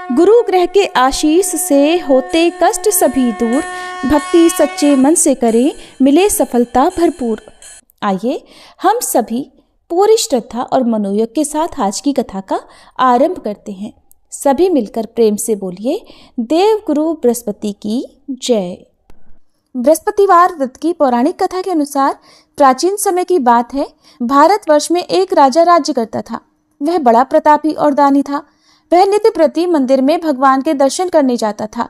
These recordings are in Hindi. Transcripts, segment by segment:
गुरु ग्रह के आशीष से होते कष्ट सभी दूर, भक्ति सच्चे मन से करें मिले सफलता भरपूर। आइए हम सभी पूरी श्रद्धा और मनोयोग के साथ आज की कथा का आरंभ करते हैं। सभी मिलकर प्रेम से बोलिए, देव गुरु बृहस्पति की जय। बृहस्पतिवार व्रत की पौराणिक कथा के अनुसार प्राचीन समय की बात है। भारतवर्ष में एक राजा राज्य करता था। वह बड़ा प्रतापी और दानी था। वह नित्य प्रति मंदिर में भगवान के दर्शन करने जाता था।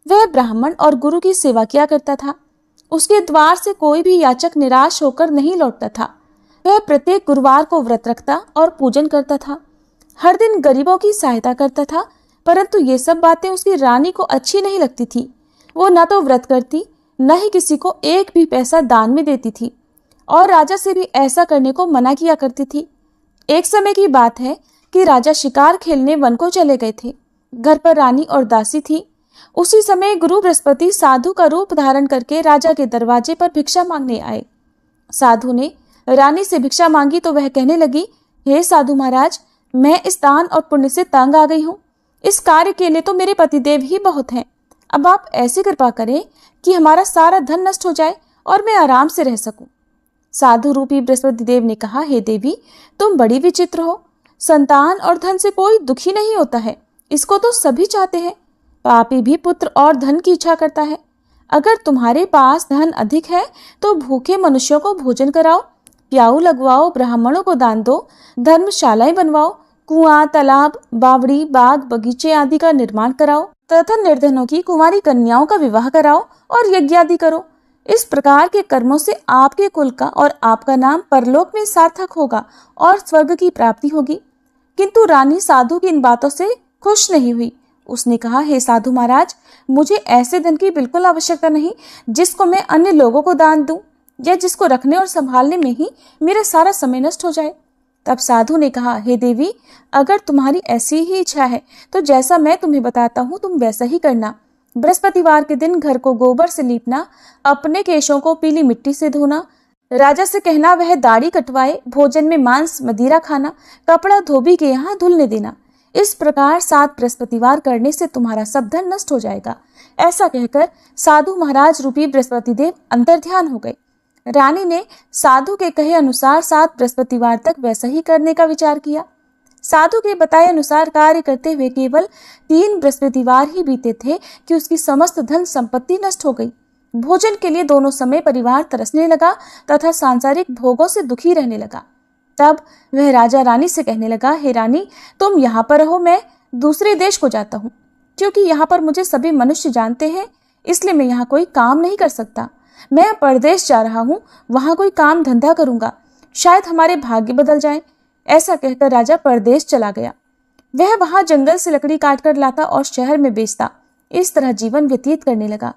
वह ब्राह्मण और गुरु की सेवा किया करता था। उसके द्वार से कोई भी याचक निराश होकर नहीं लौटता था। वह प्रत्येक गुरुवार को व्रत रखता और पूजन करता था। हर दिन गरीबों की सहायता करता था, परंतु ये सब बातें उसकी रानी को अच्छी नहीं लगती थी। वो न तो व्रत करती, न ही किसी को एक भी पैसा दान में देती थी और राजा से भी ऐसा करने को मना किया करती थी। एक समय की बात है कि राजा शिकार खेलने वन को चले गए थे। घर पर रानी और दासी थी। उसी समय गुरु बृहस्पति साधु का रूप धारण करके राजा के दरवाजे पर भिक्षा मांगने आए। साधु ने रानी से भिक्षा मांगी तो वह कहने लगी, हे साधु महाराज, मैं इस दान और पुण्य से तंग आ गई हूँ। इस कार्य के लिए तो मेरे पतिदेव ही बहुत हैं। अब आप ऐसी कृपा करें कि हमारा सारा धन नष्ट हो जाए और मैं आराम से रह सकूं। साधु रूपी बृहस्पति देव ने कहा, हे देवी, तुम बड़ी विचित्र हो। संतान और धन से कोई दुखी नहीं होता है, इसको तो सभी चाहते हैं। पापी भी पुत्र और धन की इच्छा करता है। अगर तुम्हारे पास धन अधिक है तो भूखे मनुष्यों को भोजन कराओ, प्याऊ लगवाओ, ब्राह्मणों को दान दो, धर्मशालाएं बनवाओ, कुआं, तालाब, बावड़ी, बाग, बगीचे आदि का निर्माण कराओ तथा निर्धनों की कुंवारी कन्याओं का विवाह कराओ और यज्ञ आदि करो। इस प्रकार के कर्मों से आपके कुल का और आपका नाम परलोक में सार्थक होगा और स्वर्ग की प्राप्ति होगी। किंतु रानी साधु की इन बातों से खुश नहीं हुई। उसने कहा, हे साधु महाराज, मुझे ऐसे धन की बिल्कुल आवश्यकता नहीं जिसको मैं अन्य लोगों को दान दूं या जिसको रखने और संभालने में ही मेरा सारा समय नष्ट हो जाए। तब साधु ने कहा, हे देवी, अगर तुम्हारी ऐसी ही इच्छा है तो जैसा मैं तुम्हें बताता हूँ तुम वैसा ही करना। बृहस्पतिवार के दिन घर को गोबर से लीपना, अपने केशों को पीली मिट्टी से धोना, राजा से कहना वह दाढ़ी कटवाए, भोजन में मांस मदिरा खाना, कपड़ा धोबी के यहाँ धुलने देना। इस प्रकार 7 बृहस्पतिवार करने से तुम्हारा सब धन नष्ट हो जाएगा। ऐसा कहकर साधु महाराज रूपी बृहस्पति देव अंतर्ध्यान हो गए। रानी ने साधु के कहे अनुसार 7 बृहस्पतिवार तक वैसा ही करने का विचार किया। साधु के बताए अनुसार कार्य करते हुए केवल 3 बृहस्पतिवार ही बीते थे कि उसकी समस्त धन संपत्ति नष्ट हो गई। भोजन के लिए दोनों समय परिवार तरसने लगा तथा सांसारिक भोगों से दुखी रहने लगा। तब वह राजा रानी से कहने लगा, हे रानी, तुम यहाँ पर रहो, मैं दूसरे देश को जाता हूँ। क्योंकि यहाँ पर मुझे सभी मनुष्य जानते हैं, इसलिए मैं यहाँ कोई काम नहीं कर सकता। मैं परदेश जा रहा हूँ, वहाँ कोई काम धंधा करूंगा, शायद हमारे भाग्य बदल जाए। ऐसा कहकर राजा परदेश चला गया। वह वहां जंगल से लकड़ी काट कर लाता और शहर में बेचता। इस तरह जीवन व्यतीत करने लगा।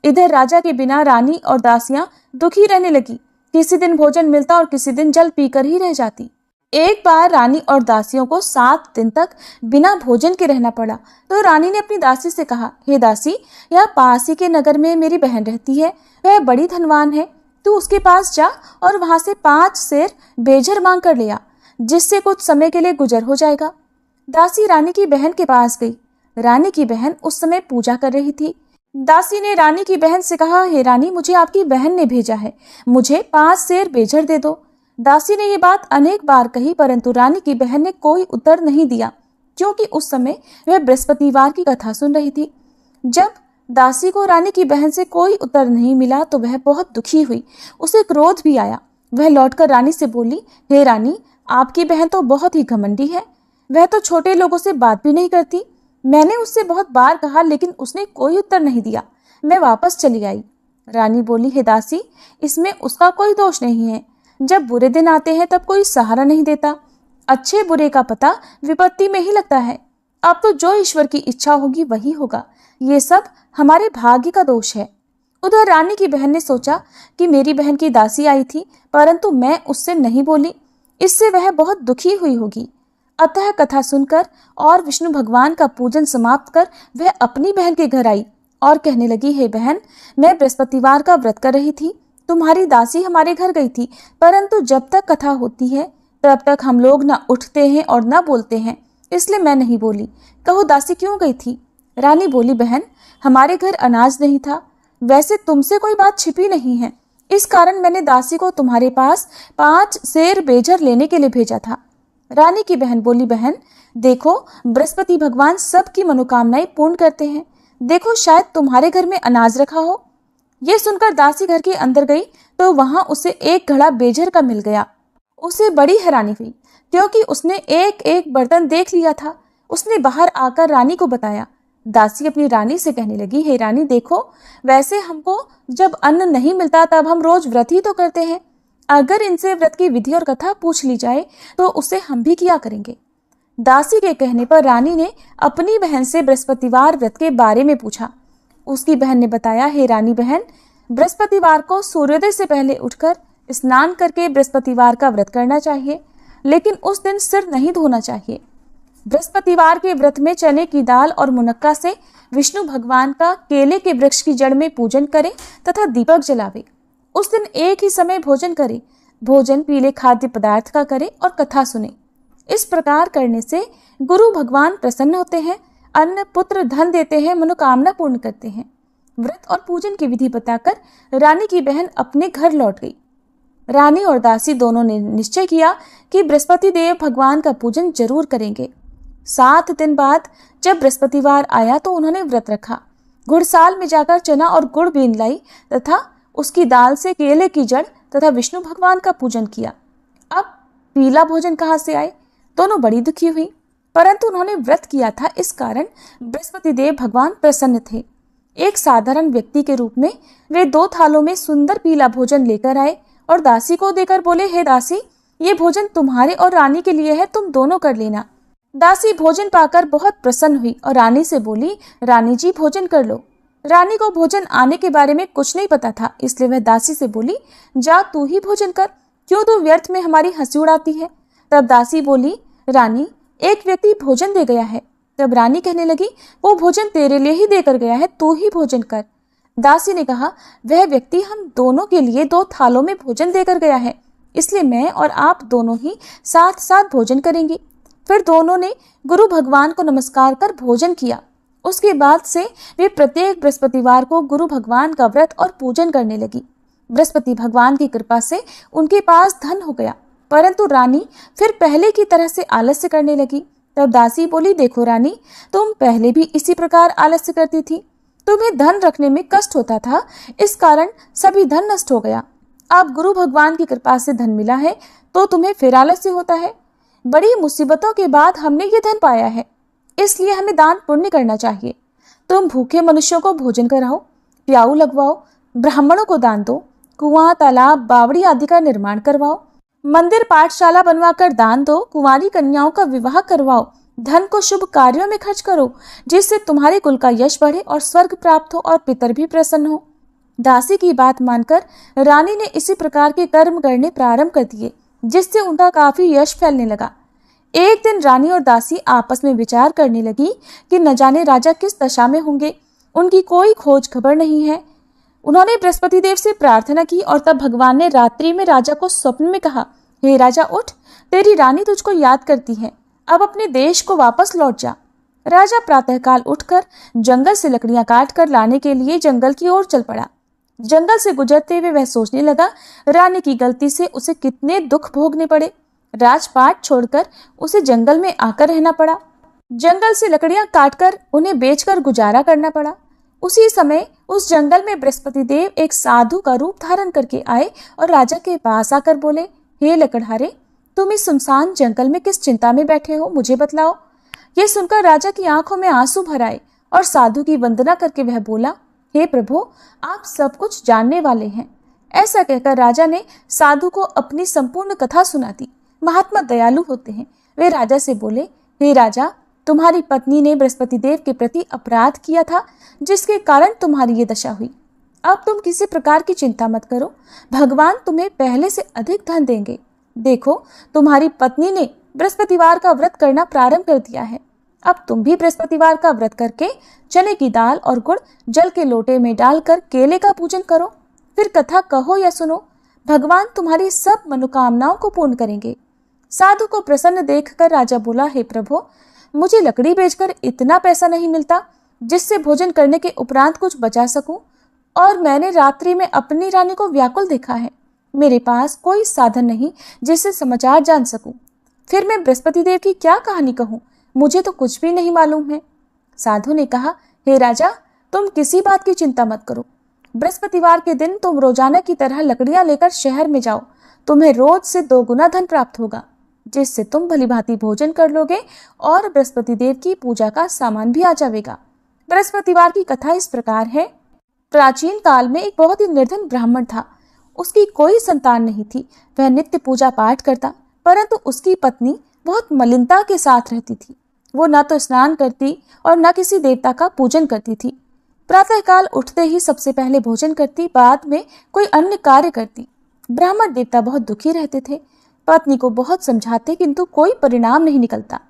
इधर राजा के बिना रानी और दासियां दुखी रहने लगी। किसी दिन भोजन मिलता और किसी दिन जल पीकर ही रह जाती। एक बार रानी और दासियों को 7 दिन तक बिना भोजन के रहना पड़ा। तो रानी ने अपनी दासी से कहा, हे दासी, यहाँ पास ही के नगर में मेरी बहन रहती है, वह बड़ी धनवान है। तू उसके पास जा और वहां से 5 सेर बेझर मांग कर ले आ, जिससे कुछ समय के लिए गुजर हो जाएगा। दासी रानी की बहन के पास गई। रानी की बहन उस समय पूजा कर रही थी। दासी ने रानी की बहन से कहा, हे रानी, मुझे आपकी बहन ने भेजा है, मुझे 5 सेर बेझर दे दो। दासी ने ये बात अनेक बार कही, परंतु रानी की बहन ने कोई उत्तर नहीं दिया, क्योंकि उस समय वह बृहस्पतिवार की कथा सुन रही थी। जब दासी को रानी की बहन से कोई उत्तर नहीं मिला तो वह बहुत दुखी हुई। उसे क्रोध भी आया। वह लौटकर रानी से बोली, हे रानी, आपकी बहन तो बहुत ही घमंडी है। वह तो छोटे लोगों से बात भी नहीं करती। मैंने उससे बहुत बार कहा, लेकिन उसने कोई उत्तर नहीं दिया। मैं वापस चली आई। रानी बोली, हे दासी, इसमें उसका कोई दोष नहीं है। जब बुरे दिन आते हैं तब कोई सहारा नहीं देता। अच्छे बुरे का पता विपत्ति में ही लगता है। अब तो जो ईश्वर की इच्छा होगी वही होगा। ये सब हमारे भाग्य का दोष है। उधर रानी की बहन ने सोचा कि मेरी बहन की दासी आई थी, परंतु मैं उससे नहीं बोली, इससे वह बहुत दुखी हुई होगी। अतः कथा सुनकर और विष्णु भगवान का पूजन समाप्त कर वह अपनी बहन के घर आई और कहने लगी, हे बहन, मैं बृहस्पतिवार का व्रत कर रही थी। तुम्हारी दासी हमारे घर गई थी, परंतु जब तक कथा होती है तब तक हम लोग न उठते हैं और न बोलते हैं, इसलिए मैं नहीं बोली। कहो दासी क्यों गई थी? रानी बोली, बहन हमारे घर अनाज नहीं था। वैसे तुमसे कोई बात छिपी नहीं है, इस कारण मैंने दासी को तुम्हारे पास 5 सेर बेजर लेने के लिए भेजा था। रानी की बहन बोली, बहन देखो बृहस्पति भगवान सबकी मनोकामनाएं पूर्ण करते हैं। देखो शायद तुम्हारे घर में अनाज रखा हो। ये सुनकर दासी घर के अंदर गई तो वहां उसे एक घड़ा बेजर का मिल गया। उसे बड़ी हैरानी हुई क्योंकि उसने एक एक बर्तन देख लिया था। उसने बाहर आकर रानी को बताया। दासी अपनी रानी से कहने लगी, हे रानी देखो, वैसे हमको जब अन्न नहीं मिलता तब हम रोज व्रत ही तो करते हैं। अगर इनसे व्रत की विधि और कथा पूछ ली जाए तो उसे हम भी किया करेंगे। दासी के कहने पर रानी ने अपनी बहन से बृहस्पतिवार व्रत के बारे में पूछा। उसकी बहन ने बताया, हे रानी बहन, बृहस्पतिवार को सूर्योदय से पहले उठकर स्नान करके बृहस्पतिवार का व्रत करना चाहिए, लेकिन उस दिन सिर नहीं धोना चाहिए। बृहस्पतिवार के व्रत में चने की दाल और मुनक्का से विष्णु भगवान का केले के वृक्ष की जड़ में पूजन करें तथा दीपक जलावे। उस दिन एक ही समय भोजन करें। भोजन पीले खाद्य पदार्थ का करें और कथा सुने। इस प्रकार करने से गुरु भगवान प्रसन्न होते हैं, अन्न पुत्र धन देते हैं, मनोकामना पूर्ण करते हैं। व्रत और पूजन की विधि बताकर रानी की बहन अपने घर लौट गई। रानी और दासी दोनों ने निश्चय किया कि बृहस्पति देव भगवान का पूजन जरूर करेंगे। 7 दिन बाद जब बृहस्पतिवार आया तो उन्होंने व्रत रखा। घुड़साल में जाकर चना और गुड़ बीन लाई तथा उसकी दाल से केले की जड़ तथा विष्णु भगवान का पूजन किया। अब पीला भोजन कहाँ से आए? दोनों बड़ी दुखी हुई, परंतु उन्होंने व्रत किया था, इस कारण बृहस्पति देव भगवान प्रसन्न थे। एक साधारण व्यक्ति के रूप में वे 2 थालों में सुंदर पीला भोजन लेकर आए और दासी को देकर बोले, हे दासी, ये भोजन तुम्हारे और रानी के लिए है, तुम दोनों कर लेना। दासी भोजन पाकर बहुत प्रसन्न हुई और रानी से बोली, रानी जी भोजन कर लो। रानी को भोजन आने के बारे में कुछ नहीं पता था, इसलिए वह दासी से बोली, जा तू ही भोजन कर, क्यों तू व्यर्थ में हमारी हंसी उड़ाती है। तब दासी बोली, रानी एक व्यक्ति भोजन दे गया है। तब रानी कहने लगी, वो भोजन तेरे लिए ही देकर गया है, तू ही भोजन कर। दासी ने कहा, वह व्यक्ति हम दोनों के लिए 2 थालों में भोजन देकर गया है, इसलिए मैं और आप दोनों ही साथ साथ भोजन करेंगे। फिर दोनों ने गुरु भगवान को नमस्कार कर भोजन किया। उसके बाद से वे प्रत्येक बृहस्पतिवार को गुरु भगवान का व्रत और पूजन करने लगी। बृहस्पति भगवान की कृपा से उनके पास धन हो गया, परंतु रानी फिर पहले की तरह से आलस्य करने लगी। तब दासी बोली, देखो रानी, तुम पहले भी इसी प्रकार आलस्य करती थी। तुम्हें धन रखने में कष्ट होता था, इस कारण सभी धन नष्ट हो गया। अब गुरु भगवान की कृपा से धन मिला है तो तुम्हें फिर आलस्य होता है। बड़ी मुसीबतों के बाद हमने ये धन पाया है, इसलिए हमें दान पुण्य करना चाहिए। तुम भूखे मनुष्यों को भोजन कराओ, प्याऊ लगवाओ, ब्राह्मणों को दान दो, कुआं, तालाब, बावड़ी आदि का निर्माण करवाओ, मंदिर पाठशाला बनवाकर दान दो, कुंवारी कन्याओं का विवाह करवाओ, धन को शुभ कार्यों में खर्च करो, जिससे तुम्हारे कुल का यश बढ़े और स्वर्ग प्राप्त हो और पितर भी प्रसन्न हो। दासी की बात मानकर रानी ने इसी प्रकार के कर्म करने प्रारंभ कर दिए, जिससे उनका काफी यश फैलने लगा। एक दिन रानी और दासी आपस में विचार करने लगी कि न जाने राजा किस दशा में होंगे, उनकी कोई खोज खबर नहीं है। उन्होंने बृहस्पति देव से प्रार्थना की और तब भगवान ने रात्रि में राजा को स्वप्न में कहा, हे राजा उठ, तेरी रानी तुझको याद करती है, अब अपने देश को वापस लौट जा। राजा प्रातःकाल उठकर जंगल से लकड़ियां काट कर लाने के लिए जंगल की ओर चल पड़ा। जंगल से गुजरते हुए वह सोचने लगा, रानी की गलती से उसे कितने दुख भोगने पड़े। राजपाट छोड़कर उसे जंगल में आकर रहना पड़ा। जंगल से लकड़ियां काटकर उन्हें बेचकर गुजारा करना पड़ा। उसी समय उस जंगल में बृहस्पति देव एक साधु का रूप धारण करके आए और राजा के पास आकर बोले, हे लकड़हारे, तुम इस सुनसान जंगल में किस चिंता में बैठे हो, मुझे बतलाओ। यह सुनकर राजा की आंखों में आंसू भर आए और साधु की वंदना करके वह बोला, हे प्रभु, आप सब कुछ जानने वाले हैं। ऐसा कहकर राजा ने साधु को अपनी संपूर्ण कथा सुना दी। महात्मा दयालु होते हैं। वे राजा से बोले, हे राजा, तुम्हारी पत्नी ने बृहस्पति देव के प्रति अपराध किया था, जिसके कारण तुम्हारी ये दशा हुई। अब तुम किसी प्रकार की चिंता मत करो, भगवान तुम्हें पहले से अधिक धन देंगे। देखो, तुम्हारी पत्नी ने बृहस्पतिवार का व्रत करना प्रारंभ कर दिया है। अब तुम भी बृहस्पतिवार का व्रत करके चने की दाल और गुड़ जल के लोटे में डालकर केले का पूजन करो, फिर कथा कहो या सुनो, भगवान तुम्हारी सब मनोकामनाओं को पूर्ण करेंगे। साधु को प्रसन्न देखकर राजा बोला, हे प्रभु, मुझे लकड़ी बेचकर इतना पैसा नहीं मिलता जिससे भोजन करने के उपरांत कुछ बचा सकूं, और मैंने रात्रि में अपनी रानी को व्याकुल देखा है। मेरे पास कोई साधन नहीं जिससे समाचार जान सकूं। फिर मैं बृहस्पति देव की क्या कहानी कहूं? मुझे तो कुछ भी नहीं मालूम है। साधु ने कहा, हे राजा, तुम किसी बात की चिंता मत करो। बृहस्पतिवार के दिन तुम रोजाना की तरह लकड़ियां लेकर शहर में जाओ। तुम्हें रोज से 2 गुना धन प्राप्त होगा, जिससे तुम भलीभांति भोजन कर लोगे और बृहस्पति देव की पूजा का सामान भी आ जाएगा। बृहस्पतिवार की कथा इस प्रकार है। प्राचीन काल में एक बहुत ही निर्धन ब्राह्मण था। उसकी कोई संतान नहीं थी। वह नित्य पूजा पाठ करता, परंतु उसकी पत्नी बहुत मलिनता के साथ रहती थी। वो न तो स्नान करती और न किसी देवता का पूजन करती थी। प्रातःकाल उठते ही सबसे पहले भोजन करती, बाद में कोई अन्य कार्य करती। ब्राह्मण देवता बहुत दुखी रहते थे। पत्नी को बहुत समझाते, किंतु कोई परिणाम नहीं निकलता।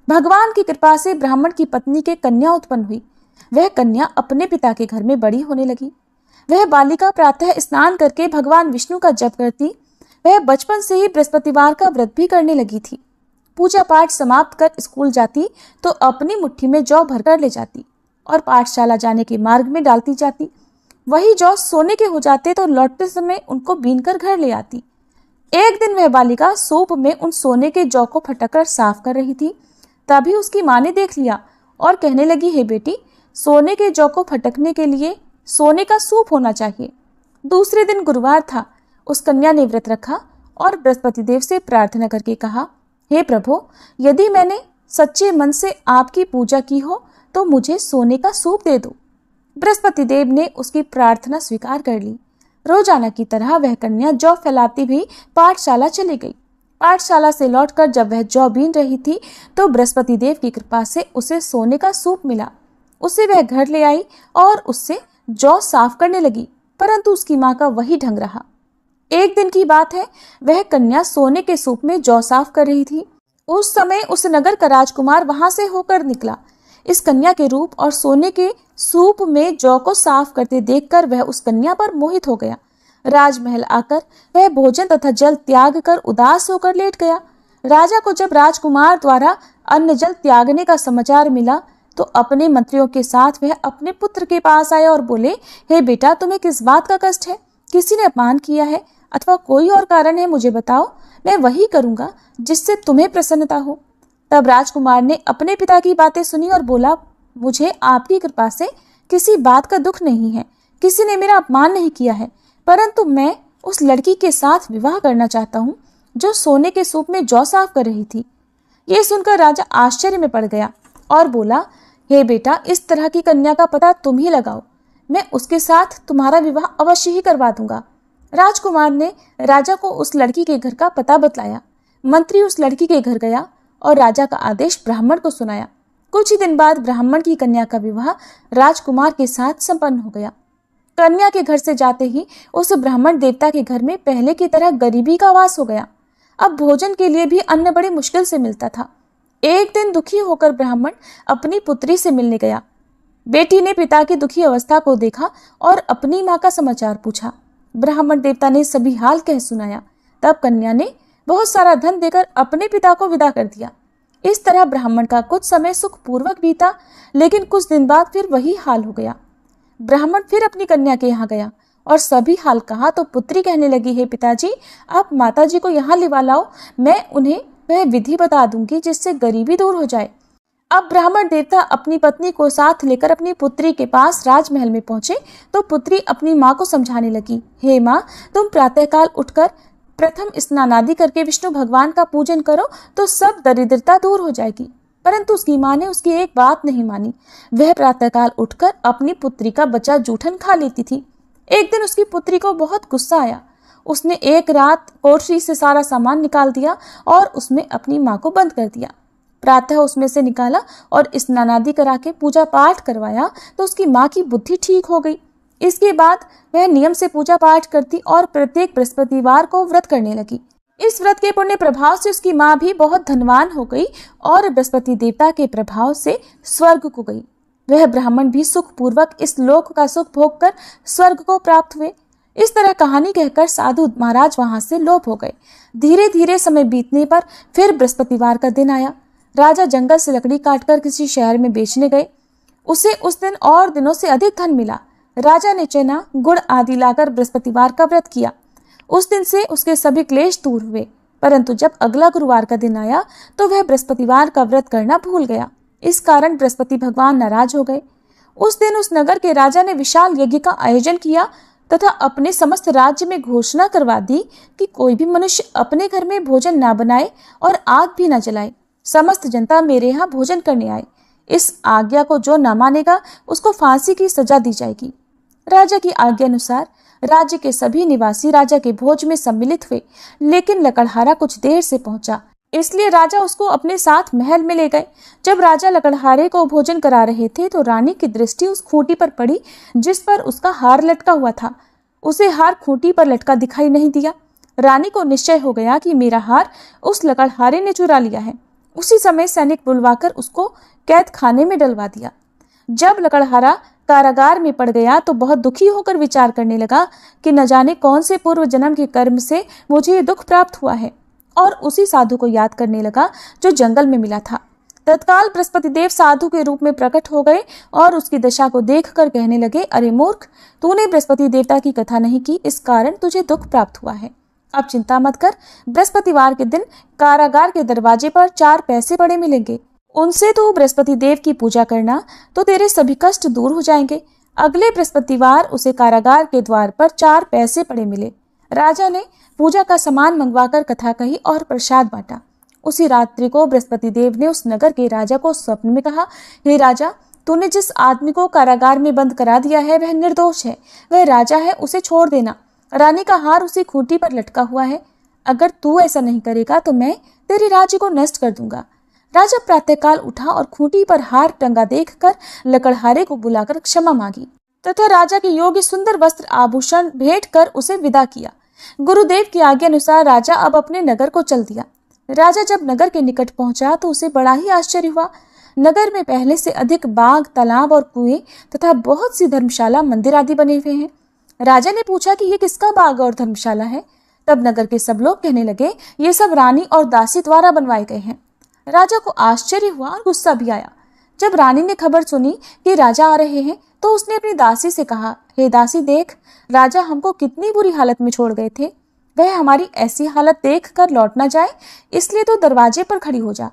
भगवान की कृपा से ब्राह्मण की पत्नी के कन्या उत्पन्न हुई। वह कन्या अपने पिता के घर में बड़ी होने लगी। वह बालिका प्रातः स्नान करके भगवान विष्णु का जप करती। वह बचपन से ही बृहस्पतिवार का व्रत भी करने लगी थी। पूजा पाठ समाप्त कर स्कूल जाती तो अपनी मुट्ठी में जौ भरकर ले जाती और पाठशाला जाने के मार्ग में डालती जाती। वही जौ सोने के हो जाते तो लौटते समय उनको बीनकर घर ले आती। एक दिन वह बालिका सूप में उन सोने के जौ को फटककर साफ कर रही थी। तभी उसकी माँ ने देख लिया और कहने लगी, हे बेटी, सोने के जौ को फटकने के लिए सोने का सूप होना चाहिए। दूसरे दिन गुरुवार था। उस कन्या ने व्रत रखा और बृहस्पति देव से प्रार्थना करके कहा, हे प्रभु, यदि मैंने सच्चे मन से आपकी पूजा की हो तो मुझे सोने का सूप दे दो। बृहस्पति देव ने उसकी प्रार्थना स्वीकार कर ली। रोजाना की तरह वह कन्या जौ फैलाती हुई पाठशाला चली गई। पाठशाला से लौटकर जब वह जौ बीन रही थी तो बृहस्पति देव की कृपा से उसे सोने का सूप मिला। उसे वह घर ले आई और उससे जौ साफ करने लगी, परंतु उसकी माँ का वही ढंग रहा। एक दिन की बात है, वह कन्या सोने के सूप में जौ साफ कर रही थी। उस समय उस नगर का राजकुमार वहां से होकर निकला। इस कन्या के रूप और सोने के सूप में जौ को साफ करते देखकर वह उस कन्या पर मोहित हो गया। राजमहल आकर वह भोजन तथा जल त्याग कर उदास होकर लेट गया। राजा को जब राजकुमार द्वारा अन्न जल त्यागने का समाचार मिला तो अपने मंत्रियों के साथ वह अपने पुत्र के पास आया और बोले, हे बेटा, तुम्हें किस बात का कष्ट है? किसी ने अपमान किया है अथवा कोई और कारण है? मुझे बताओ, मैं वही करूंगा जिससे तुम्हें प्रसन्नता हो। तब राजकुमार ने अपने पिता की बातें सुनी और बोला, मुझे आपकी कृपा से किसी बात का दुख नहीं है। किसी ने मेरा अपमान नहीं किया है, परंतु मैं उस लड़की के साथ विवाह करना चाहता हूँ जो सोने के सूप में जौ साफ कर रही थी। ये सुनकर राजा आश्चर्य में पड़ गया और बोला, हे बेटा, इस तरह की कन्या का पता तुम ही लगाओ। मैं उसके साथ तुम्हारा विवाह अवश्य ही करवा दूंगा। राजकुमार ने राजा को उस लड़की के घर का पता बतलाया। मंत्री उस लड़की के घर गया और राजा का आदेश ब्राह्मण को सुनाया। कुछ ही दिन बाद ब्राह्मण की कन्या का विवाह राजकुमार के साथ संपन्न हो गया। कन्या के घर से जाते ही उस ब्राह्मण देवता के घर में पहले की तरह गरीबी का वास हो गया। अब भोजन के लिए भी अन्न बड़ी मुश्किल से मिलता था। एक दिन दुखी होकर ब्राह्मण अपनी पुत्री से मिलने गया। बेटी ने पिता की दुखी अवस्था को देखा और अपनी माँ का समाचार पूछा। ब्राह्मण देवता ने सभी हाल कह सुनाया। तब कन्या ने बहुत सारा धन देकर अपने पिता को विदा कर दिया। इस तरह ब्राह्मण का कुछ समय सुखपूर्वक बीता, लेकिन कुछ दिन बाद फिर वही हाल हो गया। ब्राह्मण फिर अपनी कन्या के यहाँ गया और सभी हाल कहा तो पुत्री कहने लगी, हे पिताजी, आप माताजी को यहाँ लिवा लाओ, मैं उन्हें वह विधि बता दूंगी जिससे गरीबी दूर हो जाए। अब ब्राह्मण देवता अपनी पत्नी को साथ लेकर अपनी पुत्री के पास राजमहल में पहुंचे तो पुत्री अपनी माँ को समझाने लगी, हे माँ, तुम प्रातःकाल उठकर प्रथम स्नान आदि करके विष्णु भगवान का पूजन करो तो सब दरिद्रता दूर हो जाएगी। परंतु उसकी माँ ने उसकी एक बात नहीं मानी। वह प्रातःकाल उठकर अपनी पुत्री का बचा जूठन खा लेती थी। एक दिन उसकी पुत्री को बहुत गुस्सा आया। उसने एक रात कोठरी से सारा सामान निकाल दिया और उसमें अपनी माँ को बंद कर दिया। प्रातः उसमें से निकाला और स्नान आदि करा के पूजा पाठ करवाया तो उसकी माँ की बुद्धि ठीक हो गई। इसके बाद वह नियम से पूजा पाठ करती और प्रत्येक बृहस्पतिवार को व्रत करने लगी। इस व्रत के पुण्य प्रभाव से उसकी माँ भी बहुत धनवान हो गई और बृहस्पति देवता के प्रभाव से स्वर्ग को गई। वह ब्राह्मण भी सुखपूर्वक इस लोक का सुख भोग कर स्वर्ग को प्राप्त हुए। इस तरह कहानी कहकर साधु महाराज वहां से लोप हो गए। धीरे धीरे समय बीतने पर फिर बृहस्पतिवार का दिन आया। राजा जंगल से लकड़ी काटकर किसी शहर में बेचने गए। उसे उस दिन और दिनों से अधिक धन मिला। राजा ने चना, गुड़ आदि लाकर बृहस्पतिवार का व्रत किया। उस दिन से उसके सभी क्लेश दूर हुए। परंतु जब अगला गुरुवार का दिन आया तो वह बृहस्पतिवार का व्रत करना भूल गया। इस कारण बृहस्पति भगवान नाराज हो गए। उस दिन उस नगर के राजा ने विशाल यज्ञ का आयोजन किया तथा अपने समस्त राज्य में घोषणा करवा दी कि कोई भी मनुष्य अपने घर में भोजन ना बनाए और आग भी न जलाए। समस्त जनता मेरे यहाँ भोजन करने आए। इस आज्ञा को जो न मानेगा उसको फांसी की सजा दी जाएगी। राजा की आज्ञा अनुसार राज्य के सभी निवासी राजा के भोज में सम्मिलित हुए, लेकिन लकड़हारा कुछ देर से पहुंचा, इसलिए राजा उसको अपने साथ महल में ले गए। जब राजा लकड़हारे को भोजन करा रहे थे तो रानी की दृष्टि उस खूंटी पर पड़ी जिस पर उसका हार लटका हुआ था। उसे हार खूंटी पर लटका दिखाई नहीं दिया। रानी को निश्चय हो गया कि मेरा हार उस लकड़हारे ने चुरा लिया है। उसी समय सैनिक बुलवाकर उसको कैद खाने में डलवा दिया। जब लकड़हारा कारागार में पड़ गया तो बहुत दुखी होकर विचार करने लगा कि न जाने कौन से पूर्व जन्म के कर्म से मुझे ये दुख प्राप्त हुआ है, और उसी साधु को याद करने लगा जो जंगल में मिला था। तत्काल बृहस्पति देव साधु के रूप में प्रकट हो गए और उसकी दशा को देखकर कहने लगे, अरे मूर्ख, तूने बृहस्पति देवता की कथा नहीं की, इस कारण तुझे दुख प्राप्त हुआ है। अब चिंता मत कर, बृहस्पतिवार के दिन कारागार के दरवाजे पर 4 पैसे पड़े मिलेंगे। उनसे तू बृहस्पति देव की पूजा करना तो तेरे सभी कष्ट दूर हो जाएंगे। अगले बृहस्पतिवार उसे कारागार के द्वार पर 4 पैसे पड़े मिले। राजा ने पूजा का सामान मंगवाकर कथा कही और प्रसाद बांटा। उसी रात्रि को बृहस्पति देव ने उस नगर के राजा को स्वप्न में कहा, हे राजा, तूने जिस आदमी को कारागार में बंद करा दिया है वह निर्दोष है, वह राजा है, उसे छोड़ देना। रानी का हार उसी खूंटी पर लटका हुआ है। अगर तू ऐसा नहीं करेगा तो मैं तेरे राज्य को नष्ट कर दूंगा। राजा प्रातःकाल उठा और खूंटी पर हार टंगा देखकर लकड़हारे को बुलाकर क्षमा मांगी तथा राजा के योग्य सुंदर वस्त्र आभूषण भेंट कर उसे विदा किया। गुरुदेव की आज्ञा अनुसार राजा अब अपने नगर को चल दिया। राजा जब नगर के निकट पहुंचा तो उसे बड़ा ही आश्चर्य हुआ। नगर में पहले से अधिक बाग, तालाब और कुएं तथा बहुत सी धर्मशाला, मंदिर आदि बने हुए हैं। राजा ने पूछा कि ये किसका बाग और धर्मशाला है। तब नगर के सब लोग कहने लगे, ये सब रानी और दासी द्वारा बनवाए गए हैं। राजा को आश्चर्य हुआ और गुस्सा भी आया। जब रानी ने खबर सुनी कि राजा आ रहे हैं तो उसने अपनी दासी से कहा, हे दासी, देख, राजा हमको कितनी बुरी हालत में छोड़ गए थे। वह हमारी ऐसी हालत देख कर लौट ना जाए, इसलिए तो दरवाजे पर खड़ी हो जा।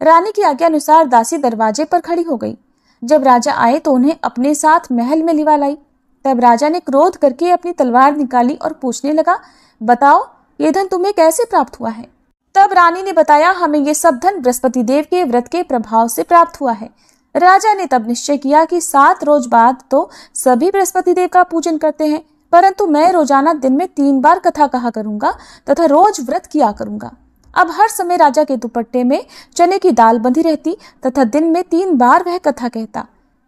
रानी की आज्ञा अनुसार दासी दरवाजे पर खड़ी हो गई। जब राजा आए तो उन्हें अपने साथ महल में लिवा लाई। तब राजा ने क्रोध करके अपनी तलवार निकाली और पूछने लगा, बताओ, ये धन तुम्हें कैसे प्राप्त हुआ है। तब रानी ने बताया, हमें ये सब धन बृहस्पति देव के व्रत के प्रभाव से प्राप्त हुआ है। राजा ने तब निश्चय किया कि 7 रोज बाद तो सभी बृहस्पति देव का पूजन करते हैं, परंतु मैं रोजाना दिन में 3 बार कथा कहा करूंगा तथा रोज व्रत किया करूंगा। अब हर समय राजा के दुपट्टे में चने की दाल बंधी रहती तथा दिन में 3 बार वह कथा कहता।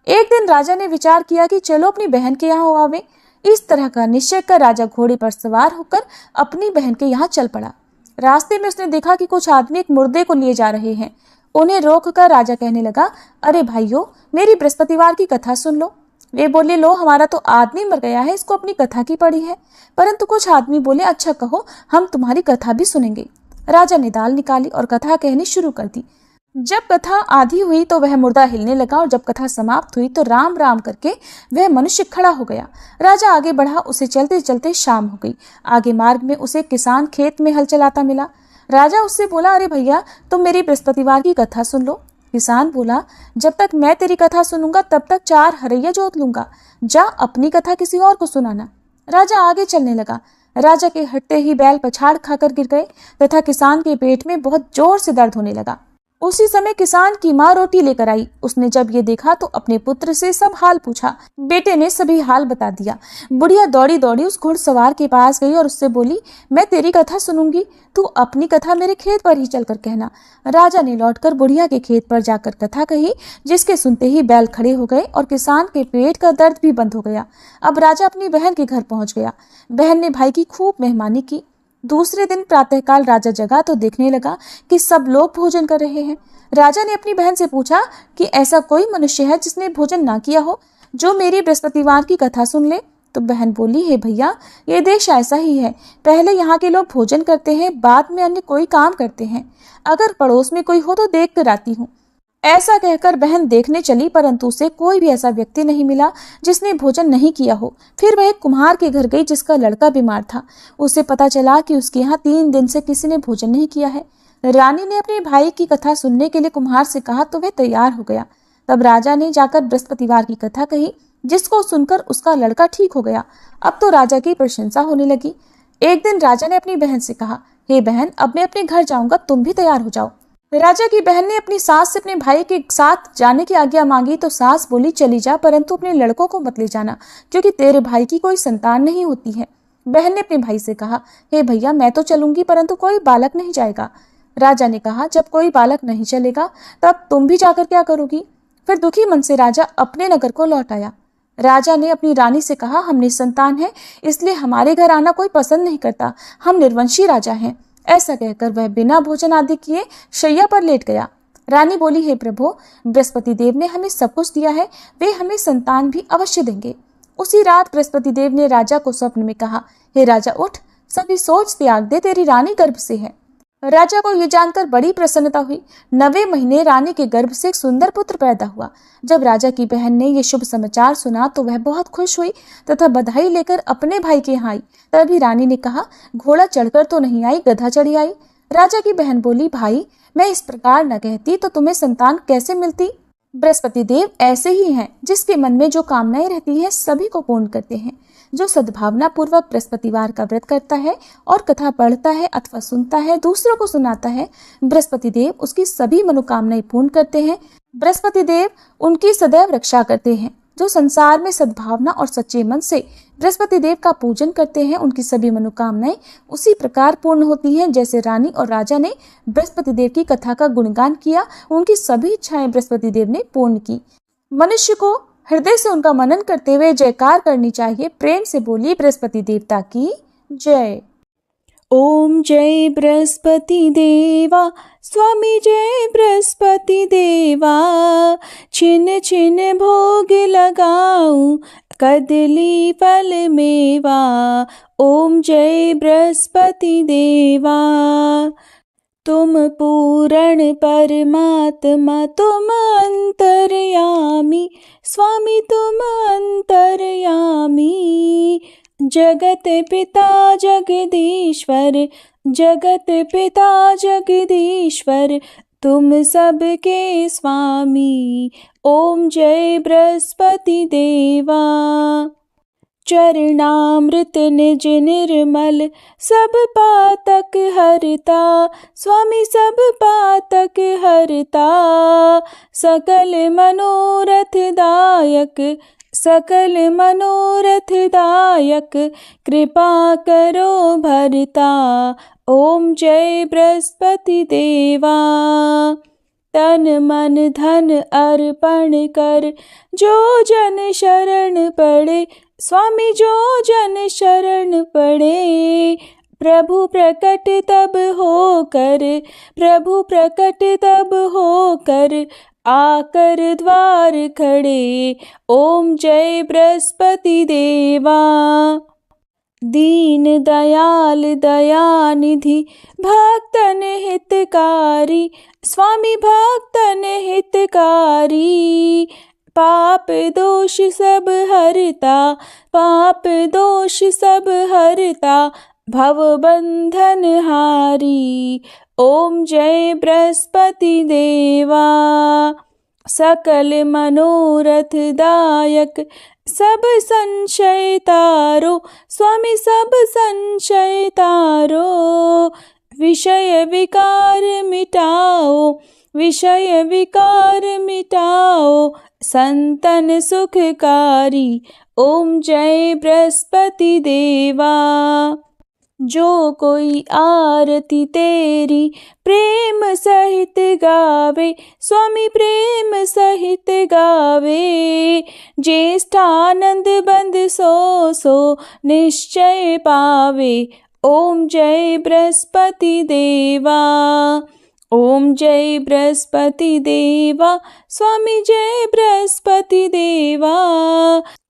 एक दिन राजा ने विचार किया कि चलो अपनी बहन के यहाँ हो आवे। इस तरह का निश्चय कर राजा घोड़े पर सवार होकर अपनी बहन के यहाँ चल पड़ा। रास्ते में उसने देखा कि कुछ आदमी एक मुर्दे को लिए जा रहे हैं। उन्हें रोककर राजा कहने लगा, अरे भाइयों, मेरी बृहस्पतिवार की कथा सुन लो। वे बोले, लो, हमारा तो आदमी मर गया है, इसको अपनी कथा की पड़ी है। परंतु कुछ आदमी बोले, अच्छा कहो, हम तुम्हारी कथा भी सुनेंगे। राजा ने दाल निकाली और कथा कहनी शुरू कर दी। जब कथा आधी हुई तो वह मुर्दा हिलने लगा और जब कथा समाप्त हुई तो राम राम करके वह मनुष्य खड़ा हो गया। राजा आगे बढ़ा, उसे चलते चलते शाम हो गई। आगे मार्ग में उसे किसान खेत में हल चलाता मिला। राजा उससे बोला, अरे भैया, तुम मेरी बृहस्पतिवार की कथा सुन लो। किसान बोला, जब तक मैं तेरी कथा सुनूंगा तब तक 4 हरैया जोत लूंगा। जा अपनी कथा किसी और को सुनाना। राजा आगे चलने लगा। राजा के हटते ही बैल पछाड़ खाकर गिर गए तथा किसान के पेट में बहुत जोर से दर्द होने लगा। उसी समय किसान की माँ रोटी लेकर आई। उसने जब ये देखा तो अपने पुत्र से सब हाल पूछा। बेटे ने सभी हाल बता दिया। बुढ़िया दौड़ी दौड़ी उस घुड़सवार के पास गई और उससे बोली, मैं तेरी कथा सुनूंगी, तू अपनी कथा मेरे खेत पर ही चलकर कहना। राजा ने लौटकर बुढ़िया के खेत पर जाकर कथा कही, जिसके सुनते ही बैल खड़े हो गए और किसान के पेट का दर्द भी बंद हो गया। अब राजा अपनी बहन के घर पहुंच गया। बहन ने भाई की खूब मेहमानी की। दूसरे दिन प्रातःकाल राजा जगा तो देखने लगा कि सब लोग भोजन कर रहे हैं। राजा ने अपनी बहन से पूछा कि ऐसा कोई मनुष्य है जिसने भोजन ना किया हो, जो मेरी बृहस्पतिवार की कथा सुन ले। तो बहन बोली, हे भैया, ये देश ऐसा ही है। पहले यहाँ के लोग भोजन करते हैं, बाद में अन्य कोई काम करते हैं। अगर पड़ोस में कोई हो तो देख कर आती हूँ। ऐसा कहकर बहन देखने चली, परंतु उसे कोई भी ऐसा व्यक्ति नहीं मिला जिसने भोजन नहीं किया हो। फिर वह एक कुम्हार के घर गई जिसका लड़का बीमार था। उसे पता चला कि उसके यहाँ 3 दिन से किसी ने भोजन नहीं किया है। रानी ने अपने भाई की कथा सुनने के लिए कुम्हार से कहा तो वह तैयार हो गया। तब राजा ने जाकर बृहस्पतिवार की कथा कही, जिसको सुनकर उसका लड़का ठीक हो गया। अब तो राजा की प्रशंसा होने लगी। एक दिन राजा ने अपनी बहन से कहा, हे बहन, अब मैं अपने घर जाऊंगा, तुम भी तैयार हो जाओ। राजा की बहन ने अपनी सास से अपने भाई के साथ जाने की आज्ञा मांगी तो सास बोली, चली जा, परंतु अपने लड़कों को मत ले जाना, क्योंकि तेरे भाई की कोई संतान नहीं होती है। बहन ने अपने भाई से कहा, हे भैया, मैं तो चलूंगी, परंतु कोई बालक नहीं जाएगा। राजा ने कहा, जब कोई बालक नहीं चलेगा तब तुम भी जाकर क्या करोगी? फिर दुखी मन से राजा अपने नगर को लौट आया। राजा ने अपनी रानी से कहा, हम निसंतान हैं, इसलिए हमारे घर आना कोई पसंद नहीं करता। हम निर्वंशी राजा हैं। ऐसा कहकर वह बिना भोजन आदि किए शैया पर लेट गया। रानी बोली, हे प्रभु, बृहस्पति देव ने हमें सब कुछ दिया है, वे हमें संतान भी अवश्य देंगे। उसी रात बृहस्पति देव ने राजा को स्वप्न में कहा, हे राजा, उठ, सभी सोच त्याग दे, तेरी रानी गर्भ से है। राजा को यह जानकर बड़ी प्रसन्नता हुई। 9वें महीने रानी के गर्भ से एक सुंदर पुत्र पैदा हुआ। जब राजा की बहन ने यह शुभ समाचार सुना तो वह बहुत खुश हुई तथा बधाई लेकर अपने भाई के यहाँ आई। तभी रानी ने कहा, घोड़ा चढ़कर तो नहीं आई, गधा चढ़ी आई। राजा की बहन बोली, भाई, मैं इस प्रकार न कहती तो तुम्हें संतान कैसे मिलती? बृहस्पति देव ऐसे ही हैं, जिसके मन में जो कामनाएं रहती हैं सभी को पूर्ण करते हैं। जो सद्भावना पूर्वक बृहस्पतिवार का व्रत करता है और कथा पढ़ता है अथवा सुनता है, दूसरों को सुनाता है, बृहस्पति देव उसकी सभी मनोकामनाएं पूर्ण करते हैं। बृहस्पति देव उनकी सदैव रक्षा करते हैं। जो संसार में सद्भावना और सच्चे मन से बृहस्पति देव का पूजन करते हैं, उनकी सभी मनोकामनाएं उसी प्रकार पूर्ण होती हैं जैसे रानी और राजा ने बृहस्पति देव की कथा का गुणगान किया, उनकी सभी इच्छाएं बृहस्पति देव ने पूर्ण की। मनुष्य को हृदय से उनका मनन करते हुए जयकार करनी चाहिए। प्रेम से बोलिए, बृहस्पति देवता की जय। ओम जय बृहस्पति देवा, स्वामी जय बृहस्पति देवा। छिन छिन भोग लगाऊं, कदली फल मेवा। ओम जय बृहस्पति देवा। तुम पूर्ण परमात्मा, तुम अंतर्यामी, स्वामी तुम अंतर्यामी। जगत पिता जगदीश्वर, जगत पिता जगदीश्वर, तुम सबके स्वामी। ओम जय बृहस्पति देवा। चरणामृत निज निर्मल, सब पातक हरता, स्वामी सब पातक हरता। सकल मनोरथ दायक, सकल मनोरथ दायक, कृपा करो भरता। ओम जय बृहस्पति देवा। तन मन धन अर्पण कर, जो जन शरण पड़े, स्वामी जो जन शरण पड़े। प्रभु प्रकट तब होकर, प्रभु प्रकट तब होकर, आकर द्वार खड़े। ओम जय बृहस्पति देवा। दीन दयाल दयानिधि, भक्तन हितकारी, स्वामी भक्तन हितकारी। पाप दोष सब हरता, पाप दोष सब हरता, भव बंधन हारी। ओम जय बृहस्पति देवा। सकल मनोरथ दायक, सब संशय तारो, स्वामी सब संशय तारो। विषय विकार मिटाओ, विषय विकार मिटाओ, संतन सुखकारी। ओम जय बृहस्पति देवा। जो कोई आरती तेरी प्रेम सहित गावे, स्वामी प्रेम सहित गावे। ज्येष्ठानंद बंद सो सो निश्चय पावे। ओम जय बृहस्पति देवा। ओम जय बृहस्पति देवा, स्वामी जय बृहस्पति देवा।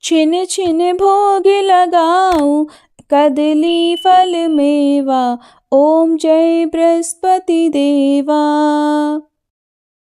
छिन छिन भोग लगाऊं, कदली फल मेवा। ओम जय बृहस्पति देवा।